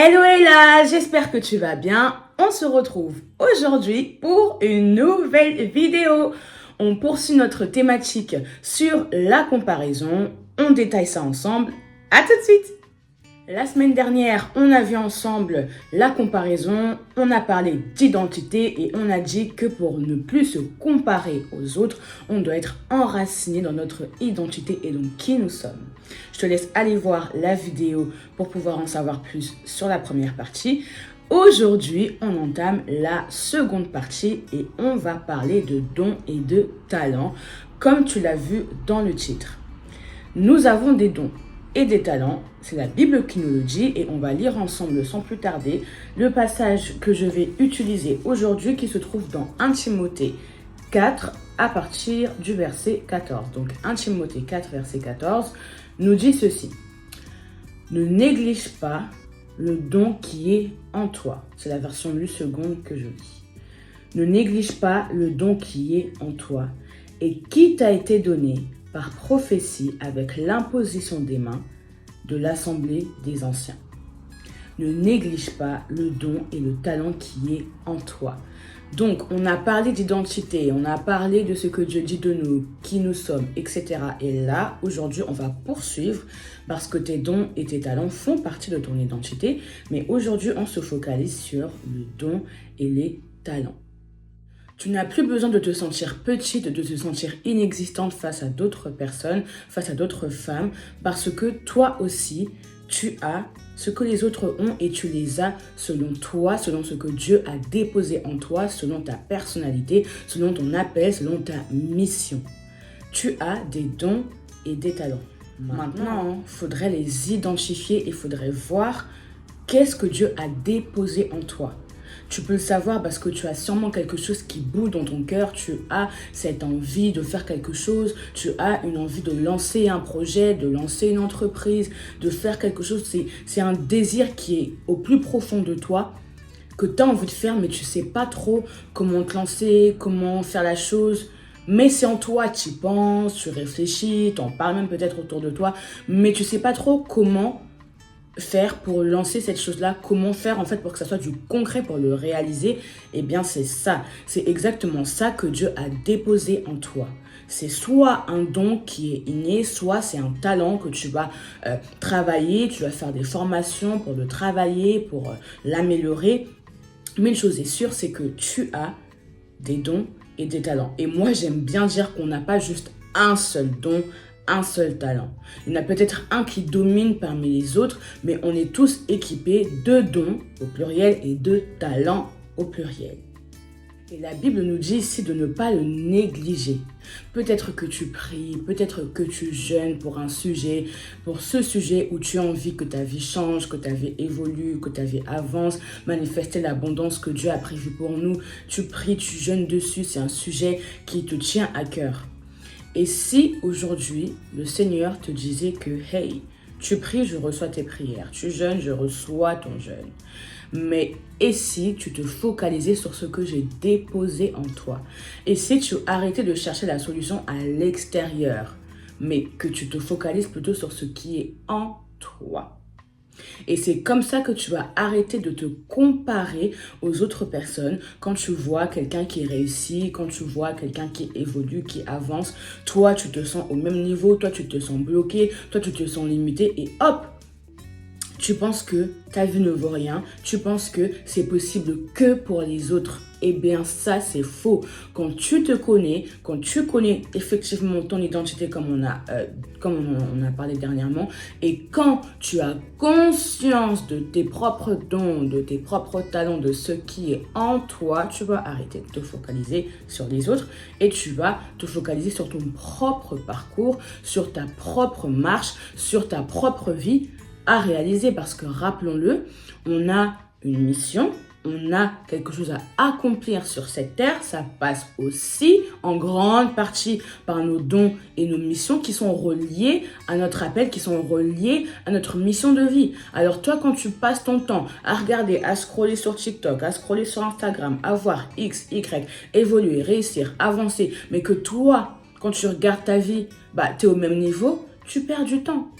Hello Ella, j'espère que tu vas bien. On se retrouve aujourd'hui pour une nouvelle vidéo. On poursuit notre thématique sur la comparaison. On détaille ça ensemble. À tout de suite. La semaine dernière, on a vu ensemble la comparaison, on a parlé d'identité et on a dit que pour ne plus se comparer aux autres, on doit être enraciné dans notre identité et donc qui nous sommes. Je te laisse aller voir la vidéo pour pouvoir en savoir plus sur la première partie. Aujourd'hui, on entame la seconde partie et on va parler de dons et de talents, comme tu l'as vu dans le titre. Nous avons des dons et des talents, c'est la Bible qui nous le dit et on va lire ensemble sans plus tarder le passage que je vais utiliser aujourd'hui qui se trouve dans 1 Timothée 4 à partir du verset 14. Donc 1 Timothée 4 verset 14 nous dit ceci: ne néglige pas le don qui est en toi. C'est la version lue seconde que je lis. Ne néglige pas le don qui est en toi et qui t'a été donné par prophétie avec l'imposition des mains de l'assemblée des anciens. Ne néglige pas le don et le talent qui est en toi. Donc, on a parlé d'identité, on a parlé de ce que Dieu dit de nous, qui nous sommes, etc. Et là, aujourd'hui, on va poursuivre parce que tes dons et tes talents font partie de ton identité. Mais aujourd'hui, on se focalise sur le don et les talents. Tu n'as plus besoin de te sentir petite, de te sentir inexistante face à d'autres personnes, face à d'autres femmes, parce que toi aussi, tu as ce que les autres ont et tu les as selon toi, selon ce que Dieu a déposé en toi, selon ta personnalité, selon ton appel, selon ta mission. Tu as des dons et des talents. Maintenant, il faudrait les identifier et il faudrait voir qu'est-ce que Dieu a déposé en toi. Tu peux le savoir parce que tu as sûrement quelque chose qui bout dans ton cœur, tu as cette envie de faire quelque chose, tu as une envie de lancer un projet, de lancer une entreprise, de faire quelque chose. C'est un désir qui est au plus profond de toi, que tu as envie de faire, mais tu ne sais pas trop comment te lancer, comment faire la chose. Mais c'est en toi, tu y penses, tu réfléchis, tu en parles même peut-être autour de toi, mais tu ne sais pas trop comment faire pour lancer cette chose-là, comment faire en fait pour que ça soit du concret, pour le réaliser. Eh bien c'est ça, c'est exactement ça que Dieu a déposé en toi. C'est soit un don qui est inné, soit c'est un talent que tu vas travailler, tu vas faire des formations pour le travailler, pour l'améliorer. Mais une chose est sûre, c'est que tu as des dons et des talents. Et moi j'aime bien dire qu'on n'a pas juste un seul don, un seul talent. Il y en a peut-être un qui domine parmi les autres, mais on est tous équipés de dons au pluriel et de talents au pluriel. Et la Bible nous dit ici de ne pas le négliger. Peut-être que tu pries, peut-être que tu jeûnes pour un sujet, pour ce sujet où tu as envie que ta vie change, que ta vie évolue, que ta vie avance, manifester l'abondance que Dieu a prévue pour nous. Tu pries, tu jeûnes dessus, c'est un sujet qui te tient à cœur. Et si aujourd'hui, le Seigneur te disait que, hey, tu pries, je reçois tes prières. Tu jeûnes, je reçois ton jeûne. Mais et si tu te focalisais sur ce que j'ai déposé en toi? Et si tu arrêtais de chercher la solution à l'extérieur, mais que tu te focalises plutôt sur ce qui est en toi? Et c'est comme ça que tu vas arrêter de te comparer aux autres personnes. Quand tu vois quelqu'un qui réussit, quand tu vois quelqu'un qui évolue, qui avance, toi tu te sens au même niveau, toi tu te sens bloqué, toi tu te sens limité et hop, tu penses que ta vie ne vaut rien, tu penses que c'est possible que pour les autres. Eh bien ça c'est faux. Quand tu te connais, quand tu connais effectivement ton identité comme on a parlé dernièrement, et quand tu as conscience de tes propres dons, de tes propres talents, de ce qui est en toi, tu vas arrêter de te focaliser sur les autres et tu vas te focaliser sur ton propre parcours, sur ta propre marche, sur ta propre vie à réaliser, parce que rappelons-le, on a une mission, on a quelque chose à accomplir sur cette terre. Ça passe aussi en grande partie par nos dons et nos missions qui sont reliées à notre appel, qui sont reliées à notre mission de vie. Alors toi, quand tu passes ton temps à regarder, à scroller sur TikTok, à scroller sur Instagram, à voir X, Y, évoluer, réussir, avancer, mais que toi, quand tu regardes ta vie, tu es au même niveau, tu perds du temps.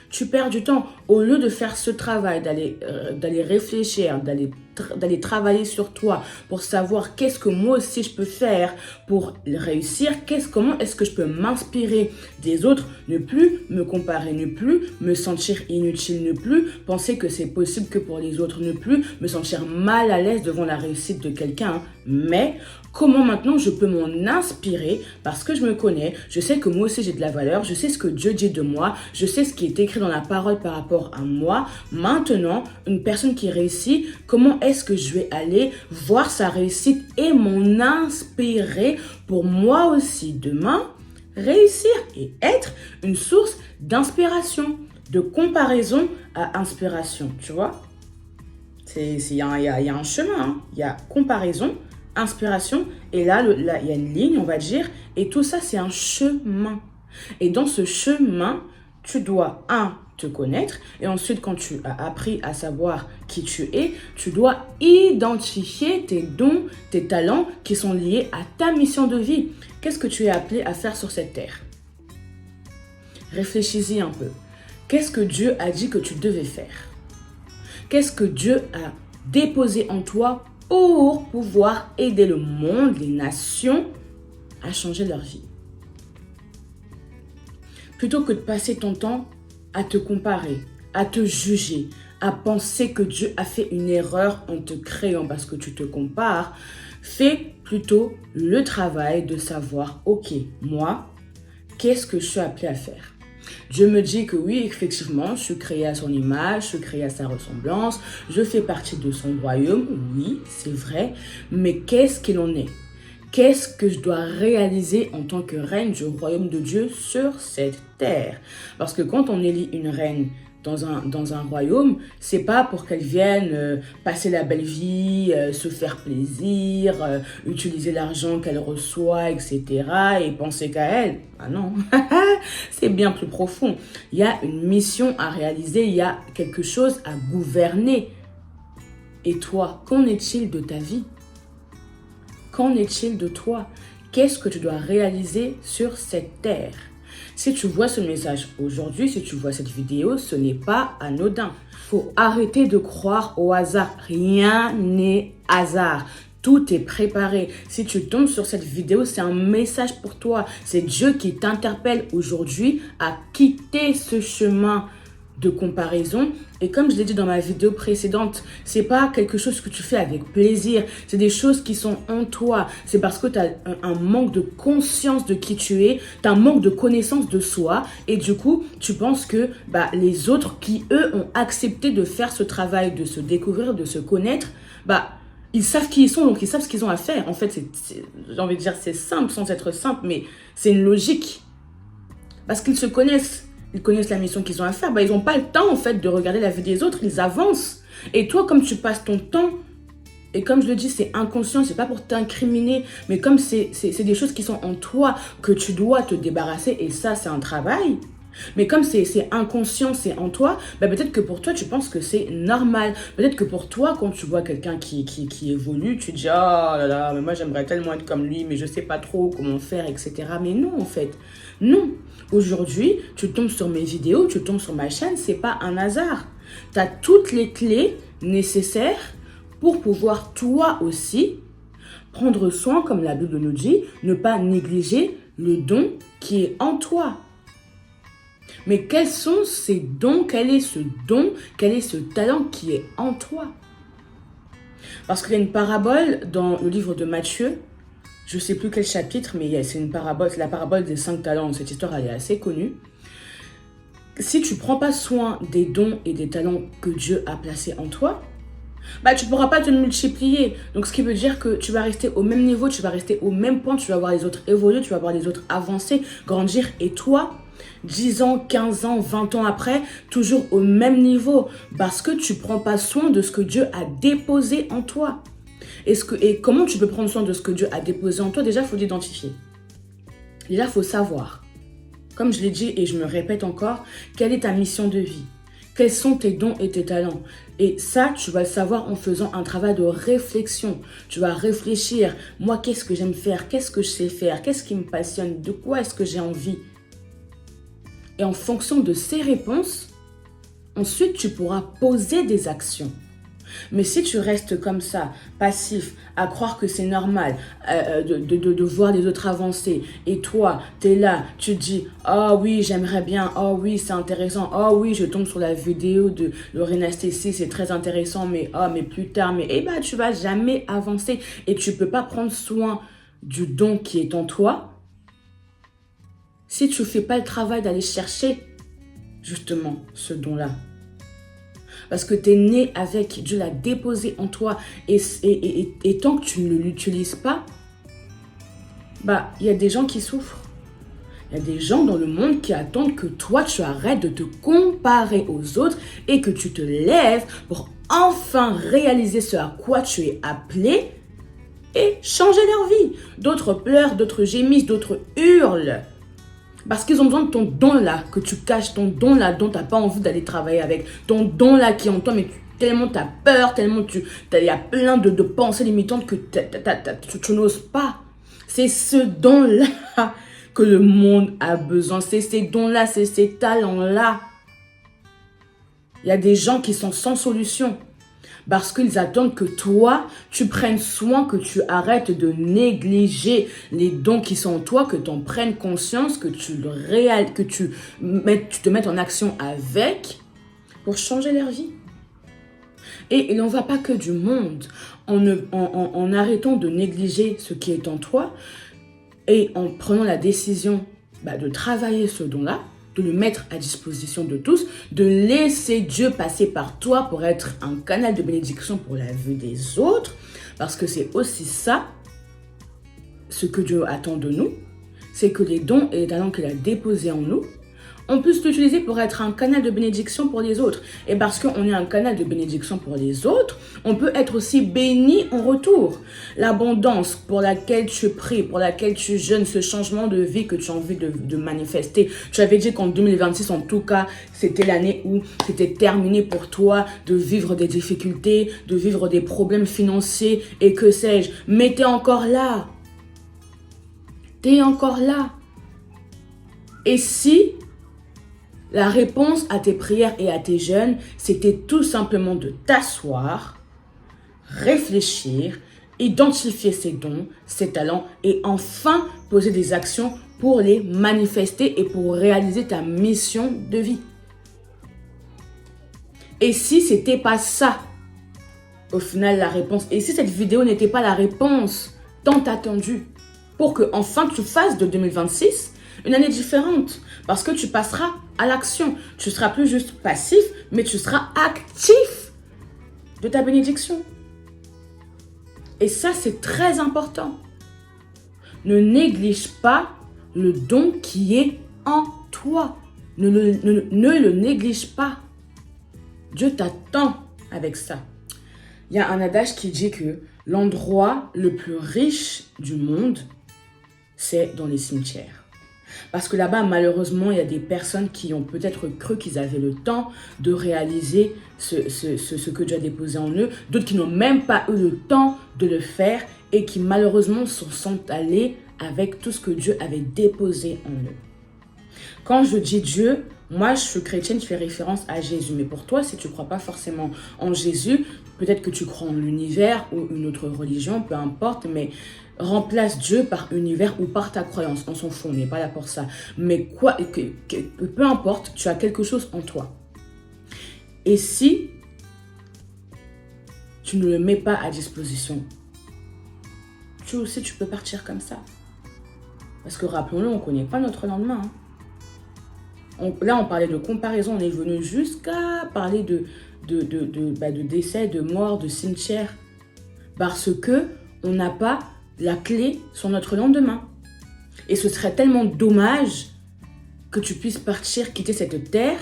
Tu perds du temps. Au lieu de faire ce travail, d'aller réfléchir, d'aller travailler sur toi pour savoir qu'est-ce que moi aussi je peux faire pour réussir, comment est-ce que je peux m'inspirer des autres, ne plus me comparer, ne plus me sentir inutile, ne plus penser que c'est possible que pour les autres, ne plus me sentir mal à l'aise devant la réussite de quelqu'un, mais comment maintenant je peux m'en inspirer parce que je me connais, je sais que moi aussi j'ai de la valeur, je sais ce que Dieu dit de moi, je sais ce qui est écrit dans la parole par rapport à moi. Maintenant, une personne qui réussit, comment est-ce que je vais aller voir sa réussite et m'en inspirer pour moi aussi demain réussir et être une source d'inspiration, de comparaison à inspiration, tu vois? Il y a un chemin, hein. Il y a comparaison, inspiration, et là, il y a une ligne, on va dire, et tout ça, c'est un chemin. Et dans ce chemin, tu dois, te connaître, et ensuite, quand tu as appris à savoir qui tu es, tu dois identifier tes dons, tes talents qui sont liés à ta mission de vie. Qu'est-ce que tu es appelé à faire sur cette terre? Réfléchis-y un peu. Qu'est-ce que Dieu a dit que tu devais faire? Qu'est-ce que Dieu a déposé en toi pour pouvoir aider le monde, les nations, à changer leur vie? Plutôt que de passer ton temps à te comparer, à te juger, à penser que Dieu a fait une erreur en te créant parce que tu te compares, fais plutôt le travail de savoir, ok, moi, qu'est-ce que je suis appelé à faire? Dieu me dit que oui, effectivement, je suis créé à son image, je suis créé à sa ressemblance, je fais partie de son royaume, oui, c'est vrai, mais qu'est-ce qu'il en est? Qu'est-ce que je dois réaliser en tant que reine du royaume de Dieu sur cette terre? Parce que quand on élit une reine dans un royaume, c'est pas pour qu'elle vienne passer la belle vie, se faire plaisir, utiliser l'argent qu'elle reçoit, etc. et penser qu'à elle. Ah non, c'est bien plus profond. Il y a une mission à réaliser, il y a quelque chose à gouverner. Et toi, qu'en est-il de ta vie? Qu'en est-il de toi? Qu'est-ce que tu dois réaliser sur cette terre? Si tu vois ce message aujourd'hui, si tu vois cette vidéo, ce n'est pas anodin. Il faut arrêter de croire au hasard. Rien n'est hasard. Tout est préparé. Si tu tombes sur cette vidéo, c'est un message pour toi. C'est Dieu qui t'interpelle aujourd'hui à quitter ce chemin de comparaison. Et comme je l'ai dit dans ma vidéo précédente, c'est pas quelque chose que tu fais avec plaisir. C'est des choses qui sont en toi. C'est parce que tu as un manque de conscience de qui tu es, tu as un manque de connaissance de soi. Et du coup, tu penses que les autres qui, eux, ont accepté de faire ce travail, de se découvrir, de se connaître, ils savent qui ils sont, donc ils savent ce qu'ils ont à faire. En fait, j'ai envie de dire, c'est simple sans être simple, mais c'est une logique. Parce qu'ils se connaissent. Ils connaissent la mission qu'ils ont à faire. Ils n'ont pas le temps, en fait, de regarder la vie des autres. Ils avancent. Et toi, comme tu passes ton temps, et comme je le dis, c'est inconscient, c'est pas pour t'incriminer, mais comme c'est des choses qui sont en toi que tu dois te débarrasser, et ça, c'est un travail. Mais comme c'est inconscient, c'est en toi, peut-être que pour toi, tu penses que c'est normal. Peut-être que pour toi, quand tu vois quelqu'un qui évolue, tu te dis « Oh là là, mais moi j'aimerais tellement être comme lui, mais je sais pas trop comment faire, etc. » Mais non, en fait. Non. Aujourd'hui, tu tombes sur mes vidéos, tu tombes sur ma chaîne, c'est pas un hasard. Tu as toutes les clés nécessaires pour pouvoir toi aussi prendre soin, comme la Bible nous dit, ne pas négliger le don qui est en toi. Mais quels sont ces dons? Quel est ce don? Quel est ce talent qui est en toi? Parce qu'il y a une parabole dans le livre de Matthieu, je ne sais plus quel chapitre, mais c'est une parabole, c'est la parabole des 5 talents. Cette histoire, elle est assez connue. Si tu ne prends pas soin des dons et des talents que Dieu a placés en toi, tu ne pourras pas te multiplier. Donc, ce qui veut dire que tu vas rester au même niveau, tu vas rester au même point, tu vas voir les autres évoluer, tu vas voir les autres avancer, grandir. Et toi, 10 ans, 15 ans, 20 ans après, toujours au même niveau. Parce que tu ne prends pas soin de ce que Dieu a déposé en toi. Et comment tu peux prendre soin de ce que Dieu a déposé en toi? Déjà, il faut l'identifier. Déjà, il faut savoir. Comme je l'ai dit et je me répète encore, quelle est ta mission de vie? Quels sont tes dons et tes talents? Et ça, tu vas le savoir en faisant un travail de réflexion. Tu vas réfléchir. Moi, qu'est-ce que j'aime faire? Qu'est-ce que je sais faire? Qu'est-ce qui me passionne? De quoi est-ce que j'ai envie? Et en fonction de ces réponses, ensuite tu pourras poser des actions. Mais si tu restes comme ça, passif, à croire que c'est normal de voir les autres avancer, et toi, tu es là, tu dis « Oh oui, j'aimerais bien, oh oui, c'est intéressant, oh oui, je tombe sur la vidéo de Lorena Stacy, c'est très intéressant, mais oh, mais plus tard, mais eh ben, tu vas jamais avancer et tu peux pas prendre soin du don qui est en toi si tu fais pas le travail d'aller chercher justement ce don-là. Parce que tu es né avec, Dieu l'a déposé en toi. Et tant que tu ne l'utilises pas, bah, il y a des gens qui souffrent. Il y a des gens dans le monde qui attendent que toi, tu arrêtes de te comparer aux autres et que tu te lèves pour enfin réaliser ce à quoi tu es appelé et changer leur vie. D'autres pleurent, d'autres gémissent, d'autres hurlent. Parce qu'ils ont besoin de ton don-là, que tu caches, ton don-là dont tu n'as pas envie d'aller travailler avec. Ton don-là qui est en toi, mais tellement tu as peur, tellement il y a plein de pensées limitantes que tu n'oses pas. C'est ce don-là que le monde a besoin. C'est ces dons-là, c'est ces talents-là. Il y a des gens qui sont sans solution. Parce qu'ils attendent que toi, tu prennes soin, que tu arrêtes de négliger les dons qui sont en toi, que tu en prennes conscience, que tu te mettes en action avec pour changer leur vie. Et il n'en va pas que du monde. En arrêtant de négliger ce qui est en toi et en prenant la décision de travailler ce don-là, de le mettre à disposition de tous, de laisser Dieu passer par toi pour être un canal de bénédiction pour la vie des autres, parce que c'est aussi ça, ce que Dieu attend de nous, c'est que les dons et les talents qu'il a déposés en nous, on puisse l'utiliser pour être un canal de bénédiction pour les autres. Et parce qu'on est un canal de bénédiction pour les autres, on peut être aussi béni en retour. L'abondance pour laquelle tu pries, pour laquelle tu jeûnes, ce changement de vie que tu as envie de manifester. Tu avais dit qu'en 2026, en tout cas, c'était l'année où c'était terminé pour toi de vivre des difficultés, de vivre des problèmes financiers et que sais-je. Mais tu es encore là. Tu es encore là. Et si la réponse à tes prières et à tes jeûnes, c'était tout simplement de t'asseoir, réfléchir, identifier ses dons, ses talents et enfin poser des actions pour les manifester et pour réaliser ta mission de vie. Et si c'était pas ça, au final la réponse, et si cette vidéo n'était pas la réponse tant attendue pour que enfin tu fasses de 2026 une année différente, parce que tu passeras à l'action. Tu ne seras plus juste passif, mais tu seras actif de ta bénédiction. Et ça, c'est très important. Ne néglige pas le don qui est en toi. Ne le néglige pas. Dieu t'attend avec ça. Il y a un adage qui dit que l'endroit le plus riche du monde, c'est dans les cimetières. Parce que là-bas, malheureusement, il y a des personnes qui ont peut-être cru qu'ils avaient le temps de réaliser ce que Dieu a déposé en eux. D'autres qui n'ont même pas eu le temps de le faire et qui malheureusement sont allés avec tout ce que Dieu avait déposé en eux. Quand je dis Dieu, moi je suis chrétienne, je fais référence à Jésus. Mais pour toi, si tu ne crois pas forcément en Jésus, peut-être que tu crois en l'univers ou une autre religion, peu importe, mais remplace Dieu par univers ou par ta croyance. On s'en fout, on n'est pas là pour ça. Mais peu importe, tu as quelque chose en toi. Et si tu ne le mets pas à disposition, tu aussi, tu peux partir comme ça. Parce que rappelons-le, on ne connaît pas notre lendemain. Là, on parlait de comparaison, on est venu jusqu'à parler de décès, de mort, de cimetière. Parce que on n'a pas la clé sur notre lendemain. Et ce serait tellement dommage que tu puisses partir, quitter cette terre.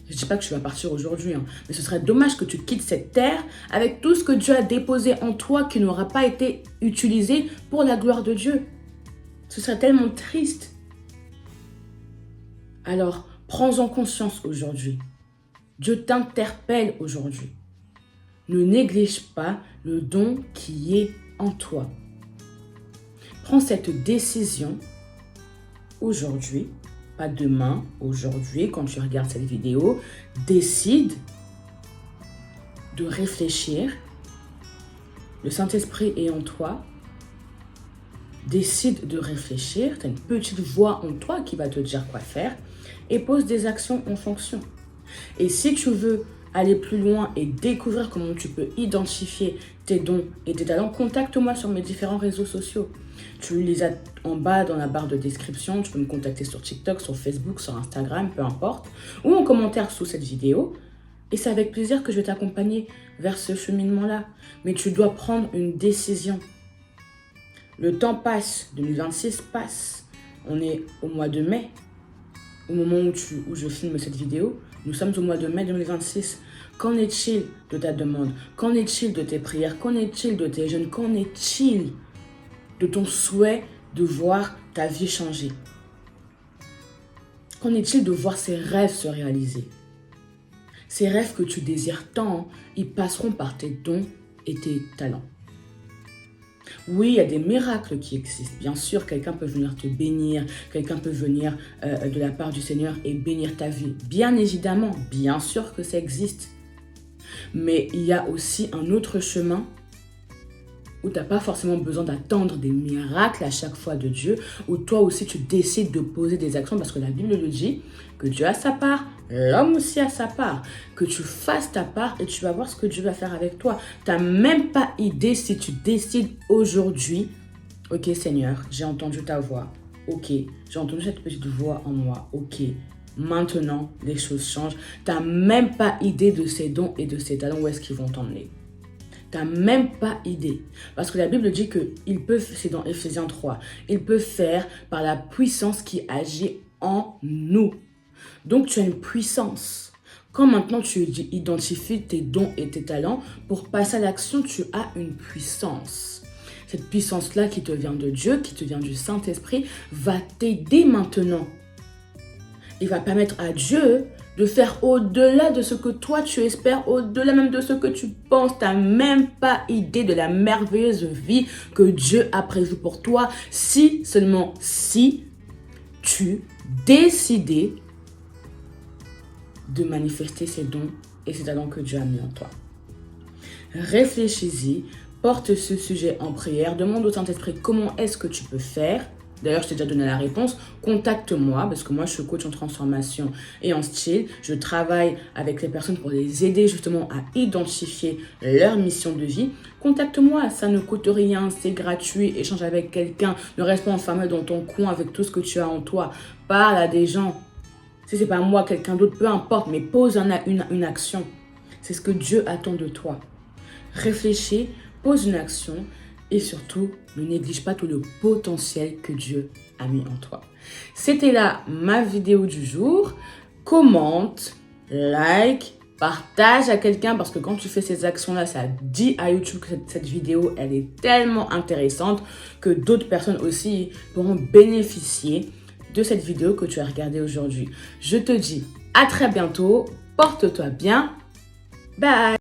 Je ne dis pas que tu vas partir aujourd'hui, mais ce serait dommage que tu quittes cette terre avec tout ce que Dieu a déposé en toi qui n'aura pas été utilisé pour la gloire de Dieu. Ce serait tellement triste. Alors, prends-en conscience aujourd'hui. Dieu t'interpelle aujourd'hui. Ne néglige pas le don qui est en toi. Prends cette décision aujourd'hui pas demain, aujourd'hui, quand tu regardes cette vidéo, décide de réfléchir. Le Saint-Esprit est en toi. Décide de réfléchir. Tu as une petite voix en toi qui va te dire quoi faire et pose des actions en fonction. Et si tu veux aller plus loin et découvrir comment tu peux identifier tes dons et tes talents, contacte-moi sur mes différents réseaux sociaux. Tu les as en bas dans la barre de description. Tu peux me contacter sur TikTok, sur Facebook, sur Instagram, peu importe. Ou en commentaire sous cette vidéo. Et c'est avec plaisir que je vais t'accompagner vers ce cheminement-là. Mais tu dois prendre une décision. Le temps passe, 2026 passe. On est au mois de mai. Au moment où je filme cette vidéo, nous sommes au mois de mai 2026. Qu'en est-il de ta demande? Qu'en est-il de tes prières? Qu'en est-il de tes jeûnes? Qu'en est-il de ton souhait de voir ta vie changer? Qu'en est-il de voir ces rêves se réaliser? Ces rêves que tu désires tant, ils passeront par tes dons et tes talents. Oui, il y a des miracles qui existent. Bien sûr, quelqu'un peut venir te bénir, quelqu'un peut venir de la part du Seigneur et bénir ta vie. Bien évidemment, bien sûr que ça existe. Mais il y a aussi un autre chemin où tu n'as pas forcément besoin d'attendre des miracles à chaque fois de Dieu, où toi aussi tu décides de poser des actions, parce que la Bible le dit, que Dieu a sa part, l'homme aussi a sa part, que tu fasses ta part et tu vas voir ce que Dieu va faire avec toi. Tu n'as même pas idée si tu décides aujourd'hui, ok Seigneur, j'ai entendu ta voix, ok, j'ai entendu cette petite voix en moi, ok, maintenant les choses changent. Tu n'as même pas idée de ces dons et de ces talents, où est-ce qu'ils vont t'emmener. Tu n'as même pas idée. Parce que la Bible dit qu'ils peuvent, c'est dans Ephésiens 3, ils peuvent faire par la puissance qui agit en nous. Donc tu as une puissance. Quand maintenant tu identifies tes dons et tes talents, pour passer à l'action, tu as une puissance. Cette puissance-là qui te vient de Dieu, qui te vient du Saint-Esprit, va t'aider maintenant. Il va permettre à Dieu de faire au-delà de ce que toi tu espères, au-delà même de ce que tu penses. Tu n'as même pas idée de la merveilleuse vie que Dieu a prévue pour toi, si, seulement si, tu décidais de manifester ces dons et ces talents que Dieu a mis en toi. Réfléchis-y, porte ce sujet en prière, demande au Saint-Esprit comment est-ce que tu peux faire. D'ailleurs, je t'ai déjà donné la réponse. Contacte-moi parce que moi, je suis coach en transformation et en style. Je travaille avec les personnes pour les aider justement à identifier leur mission de vie. Contacte-moi, ça ne coûte rien, c'est gratuit. Échange avec quelqu'un. Ne reste pas enfermé dans ton coin avec tout ce que tu as en toi. Parle à des gens. Si ce n'est pas moi, quelqu'un d'autre, peu importe, mais pose une action. C'est ce que Dieu attend de toi. Réfléchis, pose une action. Et surtout, ne néglige pas tout le potentiel que Dieu a mis en toi. C'était là ma vidéo du jour. Commente, like, partage à quelqu'un parce que quand tu fais ces actions-là, ça dit à YouTube que cette vidéo, elle est tellement intéressante que d'autres personnes aussi pourront bénéficier de cette vidéo que tu as regardée aujourd'hui. Je te dis à très bientôt. Porte-toi bien. Bye!